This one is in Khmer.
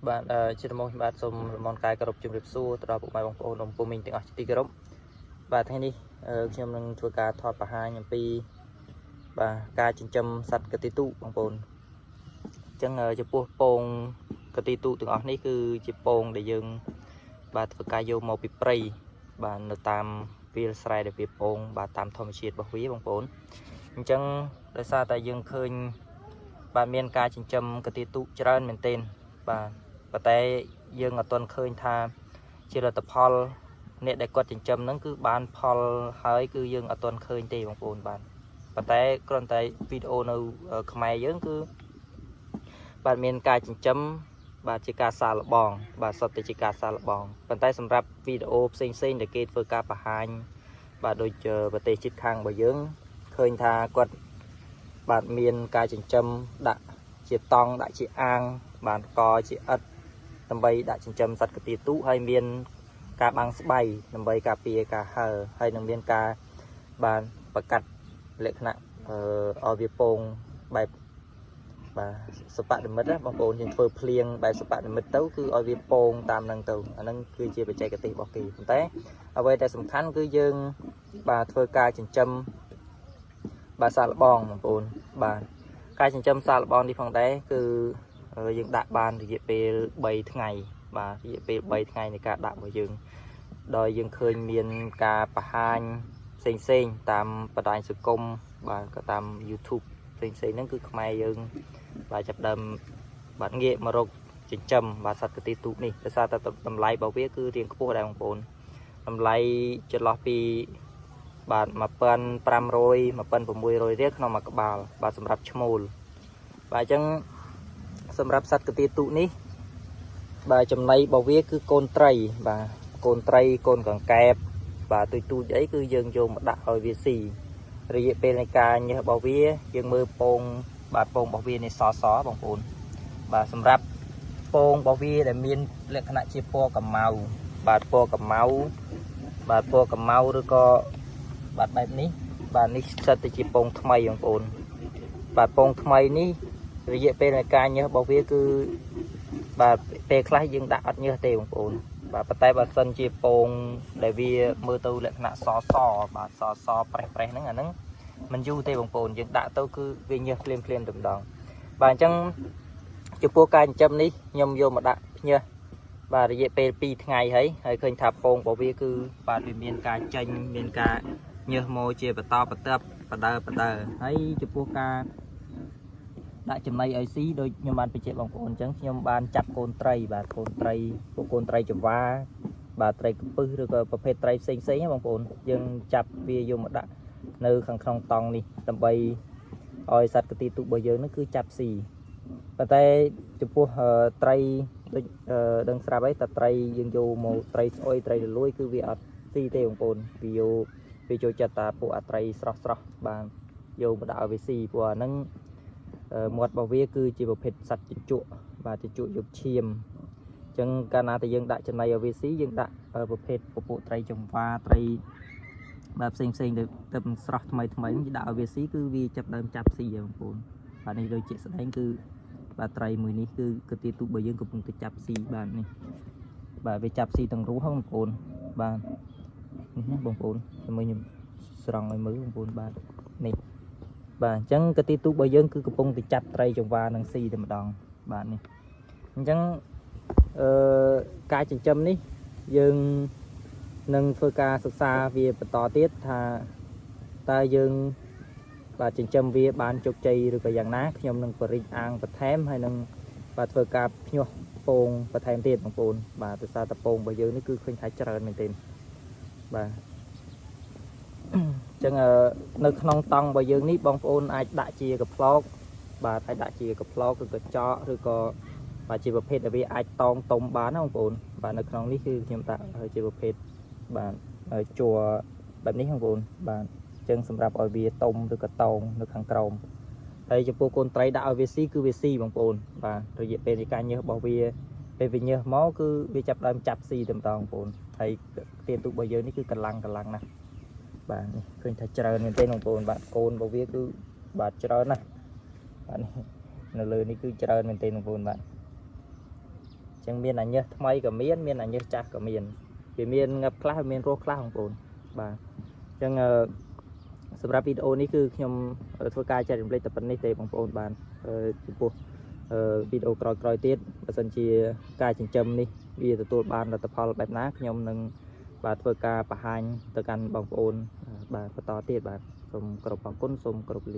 bạn chỉ một bạn xong món cái cà rốt chìm rệp xua từ đó bộ máy bóng phổ đồng của mình tiếng tí cà rốt và thế điខ្ញុំនឹងធ្វើការថតបង្ហាញអំពីបាទការចិញ្ចឹមសត្វកន្ទុយទូបងប្អូនអញ្ចឹងចំពោះពងកន្ទុយទូទាំងអស់នេះគឺជាពងដែលយើងបាទធ្វើការយកមកពីព្រៃបាទនៅតាមវាលស្រែដែលវាពងបាទតាមធម្មជាតិរបស់វាបងប្អូនអញ្ចឹងដោយសារតែយើងឃើញបាទមានការចិញ្ចឹមកន្ទុយទូច្រើនមែនទែនបាទប៉ុន្តែយើងអត់ទាន់ឃើញថាជាលទ្ធផលអ្នកដែលគាត់ចិញ្ចឹមហ្នឹងគឺបានផលហើយគឺយើងអត់ទាន់ឃើញទេបងប្អូនបាទប៉ុន្តែគ្រាន់តែវីដេអូនៅខ្មែរយើងគឺបាទមានការចិញ្ចឹមបាទជាការសាកល្បងបាទសុទ្ធតែជាការសាកល្បងប៉ុន្តែសម្រាប់វីដេអូផ្សេងៗដែលគេធ្វើការបង្ហាញបាទដូចប្រទេសជិតខាងរបស់យើងឃើញថាគាត់បាទមានការចិញ្ចឹមដាក់ជាតង់ដាក់ជាអាងបាទកជាឥដ្ឋដើម្បីដាក់ចិញ្ចឹមសត្វកន្ទុយទូហើយមានការបាំងស្បៃដើម្បីការពារការហើរហើយនឹងមានការបានប្រកាត់លក្ខណៈឲ្យវាពងបែបបាទសពនិមិត្តណាបងប្អូនយើងធ្វើភ្លៀងបែបសពនិមិត្តទៅគឺឲ្យវាពងតាមហ្នឹងទៅអាហ្នឹងគឺជាបច្ចេកទេសរបស់គេប៉ុន្តែអ្វីដែលសំខាន់គឺយើងបាទធ្វើការចិញ្ចឹមបាទសាកល្បងបងប្អូនបាទការចិញ្ចឹមសាកល្បងនេះផងដែរគឺយើងដាក់បានរយៈពេល3ថ្ងៃបាទរយៈពេល3ថ្ងៃនៃការដាក់របស់យើងដោយយើងឃើញមានការបង្ហាញផ្សេងៗតាមបណ្ដាញសង្គមបាទក៏តាម YouTube ផ្សេងៗហ្នឹងគឺខ្មែរយើងបាទចាប់ដើមបាទងាកមករកចិញ្ចឹមបាទសត្វកន្ទុយទូនេះដោយសារតែតម្លៃរបស់វាគឺរៀងខ្ពស់ដែរបងប្អូនតម្លៃចន្លោះពីបាទ1500 1600រៀលក្នុងមួយក្បាលបាទសម្រាប់ឈ្មោលបាទអញ្ចឹងសម្រាប់សត្វកន្ទុយទូនេះបាទចំណីរបស់វាគឺកូនត្រីបាទកូនត្រីកូនកង្កែបបាទទូចអីគឺយើងយកមកដាក់ឲ្យវាស៊ីរយៈពេលនៃការញើសរបស់វាយើងមើលពងបាទពងរបស់វានេះសបងប្អូនបាទសម្រាប់ពងរបស់វាដែលមានលក្ខណៈជាពណ៌កម្មៅបាទពណ៌កម្មៅបាទពណ៌កម្មៅឬក៏បាទបែបនេះបាទនេះស្ថិតទៅជាពងថ្មីបងប្អូនបាទពងថ្មីនេះរយៈពេលនៃការញើសរបស់វាគឺបាទពេលខ្លះយើងដាក់អត់ញើសទេបងប្អូនបាទប៉ុន្តែបើសិនជាពងដែលវាមើលទៅលក្ខណៈបាទប្រេះហ្នឹងអាហ្នឹងមិនយូរទេបងប្អូនយើងដាក់ទៅគឺវាញើសភ្លាមតែម្ដងបាទអញ្ចឹងចំពោះការចិញ្ចឹមនេះខ្ញុំយកមកដាក់ភ្ញើសបាទរយៈពេល2ថ្ងៃហើយឃើញថាពងរបស់វាគឺបាទវាមានការចេញមានការញើសមកជាបន្តបន្ទាប់បដើហើយចំពោះការដាក់ចំណីឲ្យស៊ីដូចខ្ញុំបានបញ្ជាក់បងប្អូនអញ្ចឹងខ្ញុំបានចាប់កូនត្រីបាទកូនត្រីចង្វាបាទត្រីកំពឹសឬក៏ប្រភេទត្រីផ្សេងៗបងប្អូនយើងចាប់វាយកមកដាក់នៅខាងក្នុងតង់នេះដើម្បីឲ្យសត្វកន្ទុយទូរបស់យើងនោះគឺចាប់ស៊ីប៉ុន្តែចំពោះត្រីដូចដឹងស្រាប់ហើយតែត្រីយើងយកមកត្រីស្អុយត្រីរលួយគឺវាអត់ស៊ីទេបងប្អូនវាចូលចិត្តតែពួកអាត្រីស្រស់បាទយកមកដាក់ឲ្យវាស៊ីព្រោះអាហ្នឹងមាត់របស់វាគឺជាប្រភេទសត្វជញ្ជក់បាទជញ្ជក់យកឈាមអញ្ចឹងកាលណាតែយើងដាក់ចំណីឲ្យវាស៊ីយើងដាក់ប្រភេទពពួកត្រីចង្វាត្រីបាទផ្សេងទៅស្រស់ថ្មីនេះដាក់ឲ្យវាស៊ីគឺវាចាប់ដើមចាប់ស៊ីហើយបងប្អូនបាទនេះដូចជាស្ដែងគឺបាទត្រីមួយនេះគឺកន្ទុយទូរបស់យើងកំពុងតែចាប់ស៊ីបាទនេះបាទវាចាប់ស៊ីទាំងរស់ហ្នឹងបងប្អូនបាទនេះណាបងប្អូនជាមួយខ្ញុំស្រង់ឲ្យមើលបងប្អូនបាទនេះបាទអញ្ចឹងកន្ទុយទូរបស់យើងគឺកំពុងតែចាប់ត្រីចង្វានឹងស៊ីតែម្ដងបាទនេះអញ្ចឹងការចិញ្ចឹមនេះយើងនឹងធ្វើការសិក្សាវាបន្តទៀតថាតើយើងបាទចិញ្ចឹមវាបានជោគជ័យឬក៏យ៉ាងណាខ្ញុំនឹងបរិច្អាងបន្ថែមហើយនឹងបាទធ្វើការភ្ញាស់ពងបន្ថែមទៀតបងប្អូនបាទដោយសារតែពងរបស់យើងនេះគឺឃើញថាច្រើនមែនទែនបាទអញ្ចឹងនៅក្នុងតង់របស់យើងនេះបងប្អូនអាចដាក់ជាកប្លោកបាទអាចដាក់ជាកប្លោកឬក៏ចកឬក៏បាទជាប្រភេទដែលវាអាចតងតុំបានណាបងប្អូនបាទនៅក្នុងនេះគឺខ្ញុំដាក់ជាប្រភេទបាទជួរបែបនេះបងប្អូនបាទអញ្ចឹងសម្រាប់ឲ្យវាតុំឬក៏តងនៅខាងក្រោមហើយចំពោះកូនត្រីដាក់ឲ្យវាស៊ីគឺវាស៊ីបងប្អូនបាទរយៈពេលនៃការញើសរបស់វាពេលវាញើសមកគឺវាចាប់ដើមចាប់ស៊ីតែម្ដងបងប្អូនហើយកន្ទុយទូរបស់យើងនេះគឺកម្លាំងណាស់បាទនេះឃើញថាច្រើនមែនទេបងប្អូនបាទកូនរបស់វាគឺបាទច្រើនណាស់បាទនេះនៅលើនេះគឺច្រើនមែនទេបងប្អូនបាទអ chẳng miền ảnh nhớ thay cả miền ảnh nhớ cha cả miền vì miền ngập class miền rô class không ổn bà chẳngสำหรับวิดีโอนี้คือខ្ញុំធ្វើការចែករំលែកតែប៉ុណ្្នេះទេបងប្អូនបានចំពោះវីដេអូក្រោយៗទៀតបើសិនជាការចិញ្ចឹមនេះវាទទួលបានលទ្ធផលបែបណាខ្ញុំនឹងបាទធ្វើការបង្ហាញទៅកាន់បងប្អូនបាទបន្តទៀតបាទសូមគោរពអរគុណសូមគោរពលា